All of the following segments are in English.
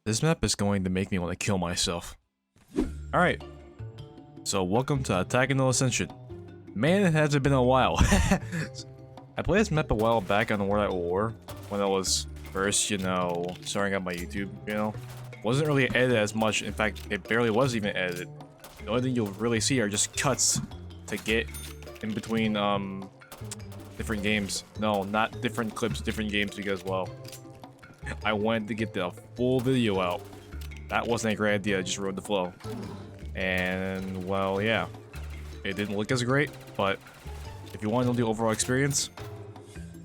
This map is going to make me want to kill myself. Alright, so welcome to Attacking the Ascension. Man, it hasn't been a while. I played this map a while back on the World at War, when I was first, starting out my YouTube, Wasn't really edited as much, in fact, it barely was even edited. The only thing you'll really see are just cuts to get in between, different games. No, not different clips, different games because, well, I wanted to get the full video out. That wasn't a great idea, I just ruined the flow. And, well, yeah. It didn't look as great, but if you want to know the overall experience,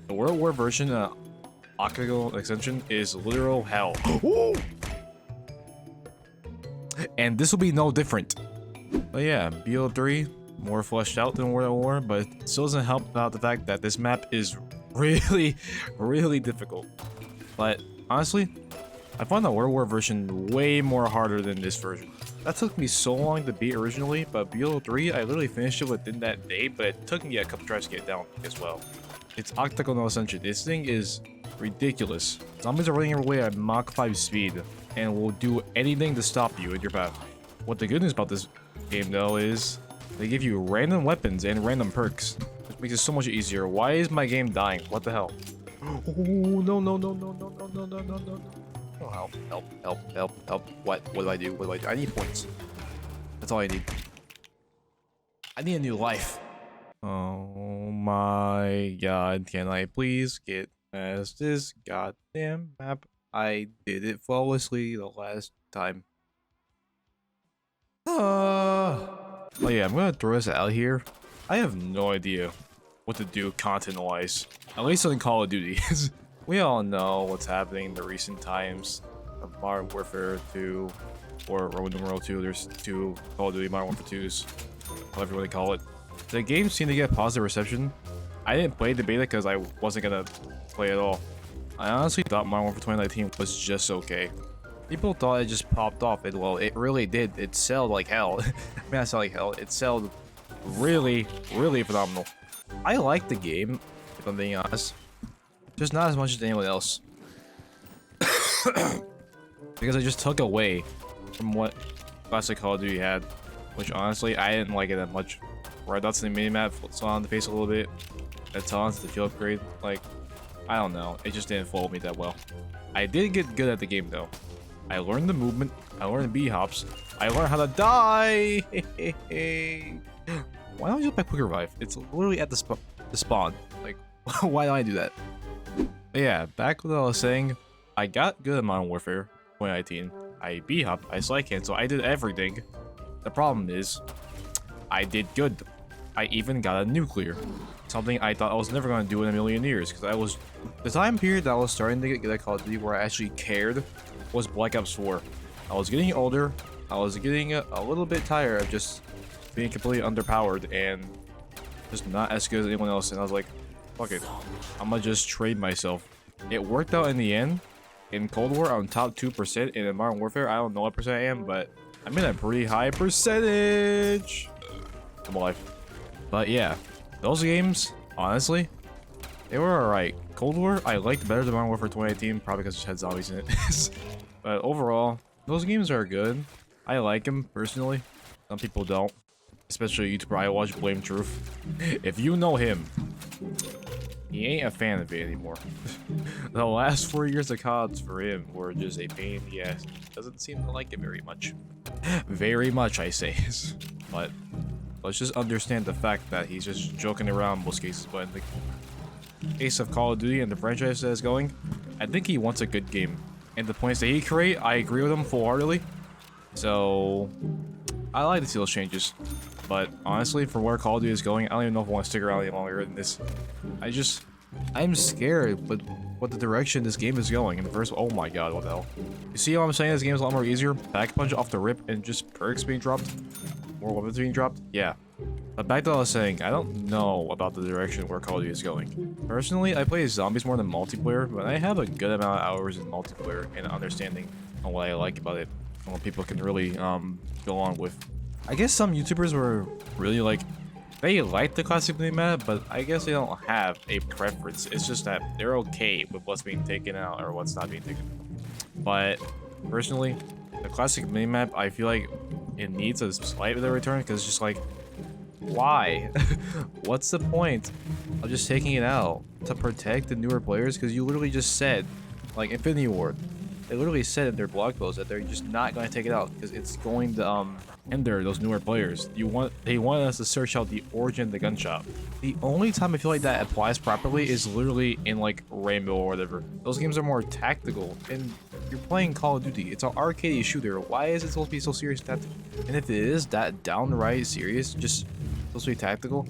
the World War version of Octagonal Extension is literal hell. And this will be no different. But yeah, BO3, more fleshed out than World at War, but it still doesn't help about the fact that this map is really, really difficult. But honestly, I found the World War version way more harder than this version. That took me so long to beat originally, but BO3, I literally finished it within that day, but it took me a couple tries to get down as well. It's Octagonal Ascension. This thing is ridiculous. Zombies are running away at Mach 5 speed, and will do anything to stop you in your path. What the good news about this game, though, is they give you random weapons and random perks, which makes it so much easier. Why is my game dying? What the hell? Oh, no, no, no, no, no, no, no, no, no, no. Oh, help, help, help, help, help. What do I do? What do I do? I need points. That's all I need. I need a new life. Oh my god, can I please get past this goddamn map? I did it flawlessly the last time. Oh yeah, I'm gonna throw this out here. I have no idea what to do content-wise. At least on Call of Duty. We all know what's happening in the recent times of Modern Warfare 2, or Roman numeral 2. There's two Call of Duty Modern Warfare 2s, however you want to call it. The game seemed to get positive reception. I didn't play the beta because I wasn't gonna play at all. I honestly thought Modern Warfare 2019 was just okay. People thought it just popped off, and well, it really did. It sold like hell. I mean, not sell like hell. It sold really, really phenomenal. I like the game, if I'm being honest. Just not as much as anyone else. Because I just took away from what classic Call of Duty had, which honestly, I didn't like it that much. Red dots in the minimap, saw on the face a little bit. That taunts, the field upgrade, like, I don't know. It just didn't follow me that well. I did get good at the game though. I learned the movement, I learned the B-hops, I learned how to die! Why don't I just buy Quick Revive? It's literally at the spawn. Like, why do I do that? But yeah, back with what I was saying, I got good at Modern Warfare 2019. I B-hopped, I slide cancel, I did everything. The problem is, I did good. I even got a nuclear. Something I thought I was never going to do in a million years, because I was... The time period that I was starting to get good at Call of Duty where I actually cared was Black Ops 4. I was getting older, I was getting a little bit tired of just being completely underpowered and just not as good as anyone else, and I was like, fuck it, I'm gonna just trade myself. It worked out in the end. In Cold War, I'm top 2%, and in Modern Warfare, I don't know what percent I am, but I'm in a pretty high percentage. I'm alive. But yeah, those games, honestly, they were alright. Cold War, I liked better than Modern Warfare 2018, probably because it had zombies in it. But overall, those games are good. I like them, personally. Some people don't. Especially a YouTuber I watch, Blame Truth. If you know him, he ain't a fan of it anymore. The last 4 years of CODs for him were just a pain in the ass. Doesn't seem to like it very much. Very much, I say. But let's just understand the fact that he's just joking around in most cases. But in the case of Call of Duty and the franchise that is going, I think he wants a good game. And the points that he create, I agree with him full-heartedly. So I like to see those changes. But honestly, for where Call of Duty is going, I don't even know if I want to stick around any longer than this. I'm scared with what the direction this game is going. In the first, oh my god, what the hell? You see how I'm saying this game is a lot more easier? Back punch off the rip and just perks being dropped? More weapons being dropped? Yeah. But back to what I was saying, I don't know about the direction where Call of Duty is going. Personally, I play zombies more than multiplayer, but I have a good amount of hours in multiplayer and understanding on what I like about it and what people can really go on with. I guess some YouTubers were really like, they like the classic map, but I guess they don't have a preference. It's just that they're okay with what's being taken out or what's not being taken. But Personally, the classic minimap, I feel like it needs a slight bit of return because it's just like, why? What's the point of just taking it out to protect the newer players? Because you literally just said, like Infinity Ward, they literally said in their blog post that they're just not going to take it out because it's going to hinder those newer players. They want us to search out the origin of the gun shop. The only time I feel like that applies properly is literally in like Rainbow or whatever. Those games are more tactical, and you're playing Call of Duty. It's an arcade shooter. Why is it supposed to be so serious tactical? And if it is that downright serious, just supposed to be tactical,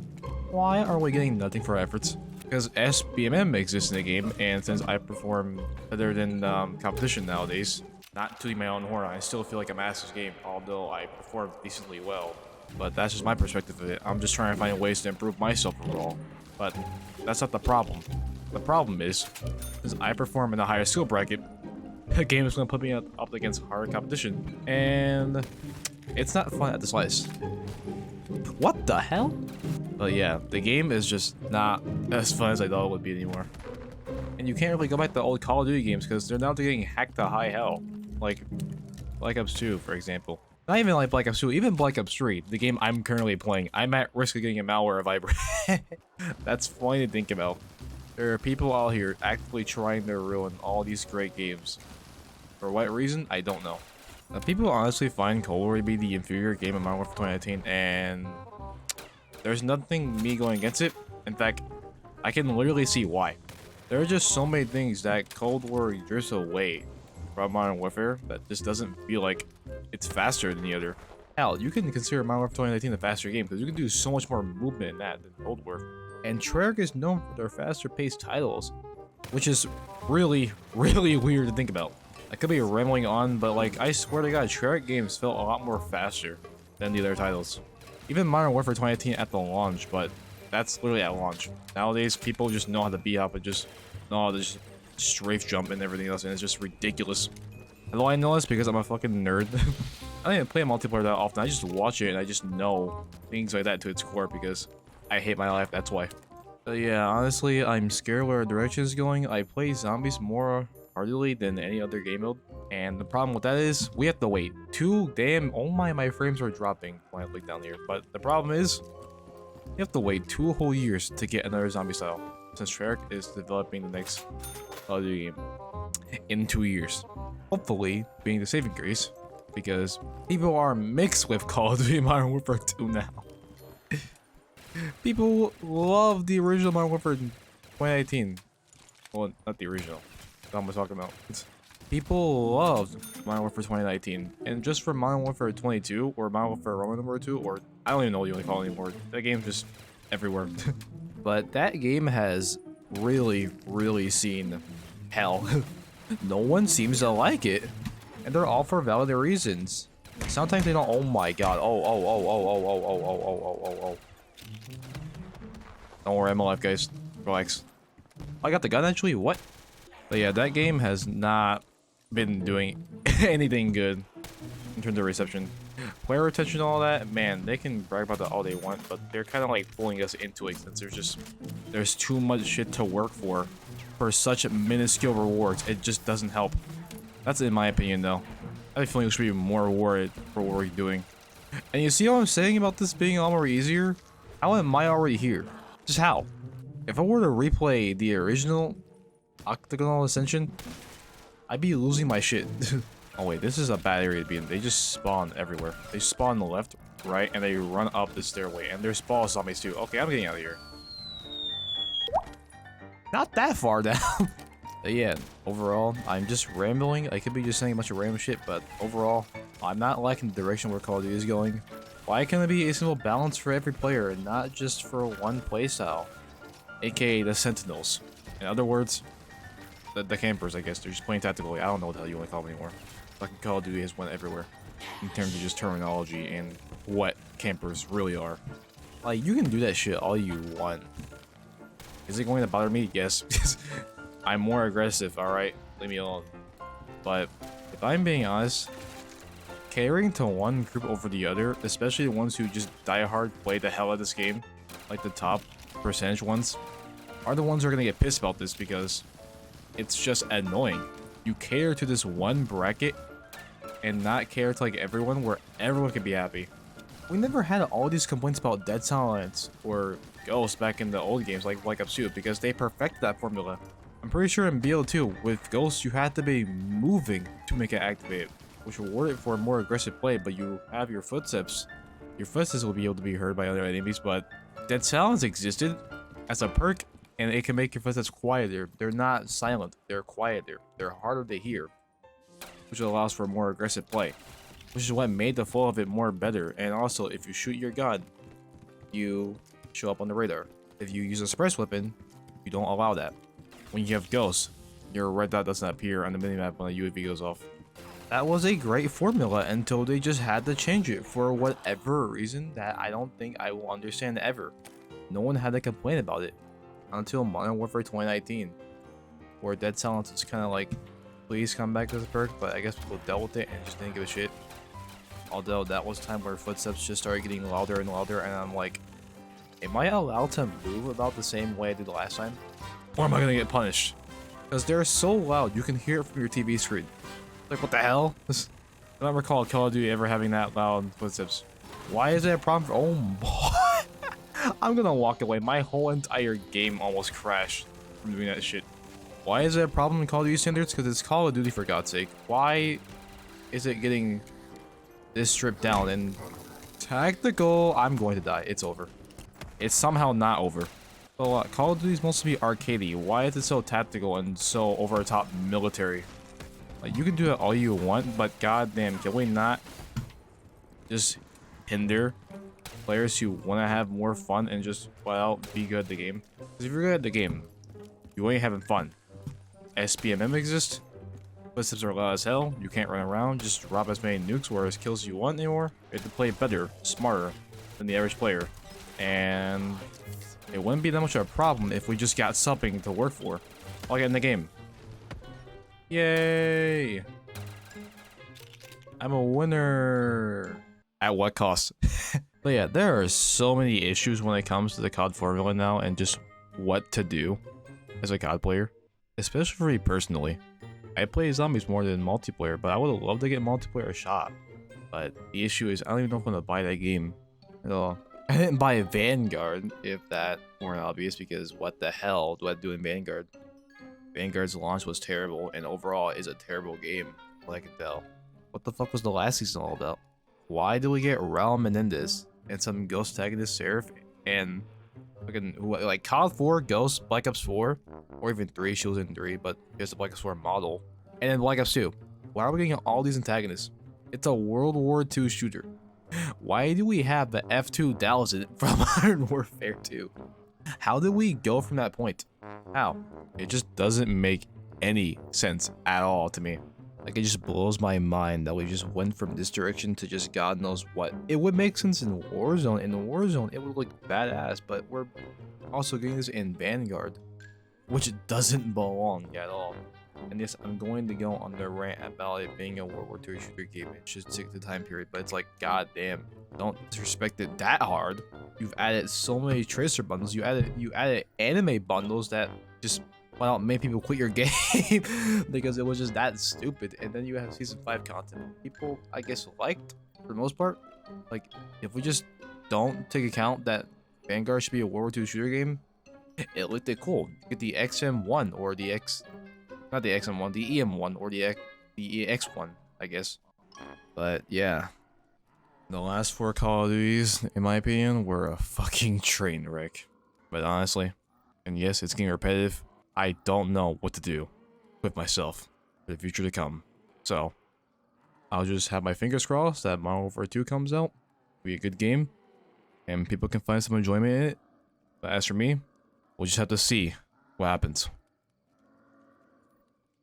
why are we getting nothing for our efforts? Because SBMM exists in the game, and since I perform better than competition nowadays, not tooting my own horn, I still feel like a master's game, although I perform decently well. But that's just my perspective of it. I'm just trying to find ways to improve myself overall. But that's not the problem. The problem is, since I perform in a higher skill bracket, the game is going to put me up against harder competition, and it's not fun at the slice. What the hell? But yeah, the game is just not as fun as I thought it would be anymore. And you can't really go back to old Call of Duty games because they're now getting hacked to high hell. Like Black Ops 2, for example. Not even like Black Ops 2, even Black Ops 3, the game I'm currently playing. I'm at risk of getting a malware if I... That's funny to think about. There are people out here actively trying to ruin all these great games. For what reason? I don't know. Now, people honestly find Cold War to be the inferior game in Modern Warfare 2019, and there's nothing me going against it. In fact, I can literally see why. There are just so many things that Cold War drifts away from Modern Warfare that just doesn't feel like it's faster than the other. Hell, you can consider Modern Warfare 2019 a faster game because you can do so much more movement in that than Cold War. And Treyarch is known for their faster paced titles, which is really, really weird to think about. I could be rambling on, but like, I swear to God, Treyarch games felt a lot more faster than the other titles. Even Modern Warfare 2018 at the launch, but that's literally at launch. Nowadays, people just know how to B-hop and just know how to just strafe jump and everything else, and it's just ridiculous. Although I know this because I'm a fucking nerd. I don't even play multiplayer that often. I just watch it and I just know things like that to its core because I hate my life, that's why. But yeah, honestly, I'm scared where our direction is going. I play zombies more heartily than any other game mode, and the problem with that is we have to wait. Oh my frames are dropping when I look down here. But the problem is you have to wait 2 whole years to get another zombie style, since Treyarch is developing the next Call of Duty game in 2 years. Hopefully being the saving grace, because people are mixed with Call of Duty Modern Warfare 2 now. People love the original Modern Warfare 2018. Well, not the original. I'm talking about. People loved Modern Warfare 2019, and just for Modern Warfare 22 or Modern Warfare Roman War 2, or I don't even know what you want to call it anymore. That game's just everywhere. But that game has really, really seen hell. No one seems to like it, and they're all for valid reasons. Sometimes they don't. Oh my God. Oh. Don't worry, I'm alive, guys. Relax. I got the gun actually. What? But yeah, that game has not been doing anything good in terms of reception. Player retention and all that, man, they can brag about that all they want, but they're kind of like pulling us into it since there's too much shit to work for such minuscule rewards. It just doesn't help. That's in my opinion, though. I feel like we should be more rewarded for what we're doing. And you see what I'm saying about this being a lot more easier? How am I already here? Just how? If I were to replay the original Octagonal Ascension, I'd be losing my shit. Oh wait, this is a bad area to be in. They just spawn everywhere. They spawn on the left, right, and they run up the stairway. And there's ball zombies too. Okay, I'm getting out of here. Not that far down. But yeah, overall, I'm just rambling. I could be just saying a bunch of random shit, but overall, I'm not liking the direction where Call of Duty is going. Why can't it be a simple balance for every player and not just for one playstyle? AKA the Sentinels. In other words, the campers, I guess. They're just playing tactically. I don't know what the hell you want to call them anymore. Like Call of Duty has went everywhere in terms of just terminology and what campers really are. Like, you can do that shit all you want. Is it going to bother me? Yes. I'm more aggressive, alright? Leave me alone. But if I'm being honest, catering to one group over the other, especially the ones who just die hard play the hell out of this game, like the top percentage ones, are the ones who are gonna get pissed about this because it's just annoying. You cater to this one bracket and not care to like everyone where everyone can be happy. We never had all these complaints about Dead Silence or Ghost back in the old games like Black Ops 2 because they perfected that formula. I'm pretty sure in BL2 with Ghost you had to be moving to make it activate, which rewarded for more aggressive play, but you have your footsteps. Your footsteps will be able to be heard by other enemies, but Dead Silence existed as a perk and it can make your footsteps quieter. They're not silent, they're quieter. They're harder to hear, which allows for more aggressive play, which is what made the flow of it more better. And also, if you shoot your gun, you show up on the radar. If you use a suppressed weapon, you don't allow that. When you have ghosts, your red dot doesn't appear on the minimap when a UAV goes off. That was a great formula until they just had to change it for whatever reason that I don't think I will understand ever. No one had to complain about it until Modern Warfare 2019, where Dead Silence is kind of like, please come back to the perk, but I guess people dealt with it and just didn't give a shit. Although that was time where footsteps just started getting louder and louder, and I'm like, am I allowed to move about the same way I did last time? Or am I gonna get punished? Because they're so loud, you can hear it from your TV screen. Like, what the hell? I don't recall Call of Duty ever having that loud footsteps. Why is that a problem for— oh boy. I'm gonna walk away. My whole entire game almost crashed from doing that shit. Why is it a problem in Call of Duty standards? Because it's Call of Duty, for God's sake. Why is it getting this stripped down? And tactical, I'm going to die. It's over. It's somehow not over. So Call of Duty is mostly arcadey. Why is it so tactical and so over the top military? Like, you can do it all you want, but goddamn, can we not just hinder players who want to have more fun and just, well, be good at the game? Because if you're good at the game, you ain't having fun. SPMM exists. Footsteps are loud as hell. You can't run around, just drop as many nukes or as kills you want anymore. You have to play better, smarter than the average player. And it wouldn't be that much of a problem if we just got something to work for. I'll get in the game. Yay! I'm a winner! At what cost? But yeah, there are so many issues when it comes to the CoD formula now and just what to do as a CoD player. Especially for me personally. I play zombies more than multiplayer, but I would have loved to get multiplayer a shot. But the issue is, I don't even know if I'm going to buy that game at all. I didn't buy Vanguard, if that weren't obvious, because what the hell do I do in Vanguard? Vanguard's launch was terrible, and overall is a terrible game, what I can tell. What the fuck was the last season all about? Why did we get Raul Menendez and some Ghost antagonist Seraph and fucking like CoD 4, Ghost, Black Ops 4, or even 3? She was in 3, but here's the Black Ops 4 model, and then Black Ops 2. Why are we getting all these antagonists? It's a World War II shooter. Why do we have the F-2000 from Modern Warfare 2? How did we go from that point? How? It just doesn't make any sense at all to me. Like, it just blows my mind that we just went from this direction to just God knows what. It would make sense in Warzone. In Warzone, it would look badass, but we're also getting this in Vanguard, which doesn't belong at all. And yes, I'm going to go on the rant about it being a World War II shooter game. It should stick to the time period, but it's like, goddamn, don't disrespect it that hard. You've added so many tracer bundles. You added anime bundles that just, well, made people quit your game because it was just that stupid. And then you have season 5 content. People, I guess, liked for the most part. Like, if we just don't take account that Vanguard should be a World War II shooter game, it looked cool. You get the XM1 or the not the XM1, the EM1 or the EX1, I guess. But yeah, the last 4 Call of Duties, in my opinion, were a fucking train wreck. But honestly, and yes, it's getting repetitive, I don't know what to do with myself for the future to come. So I'll just have my fingers crossed that Modern Warfare 2 comes out, be a good game, and people can find some enjoyment in it. But as for me, we'll just have to see what happens.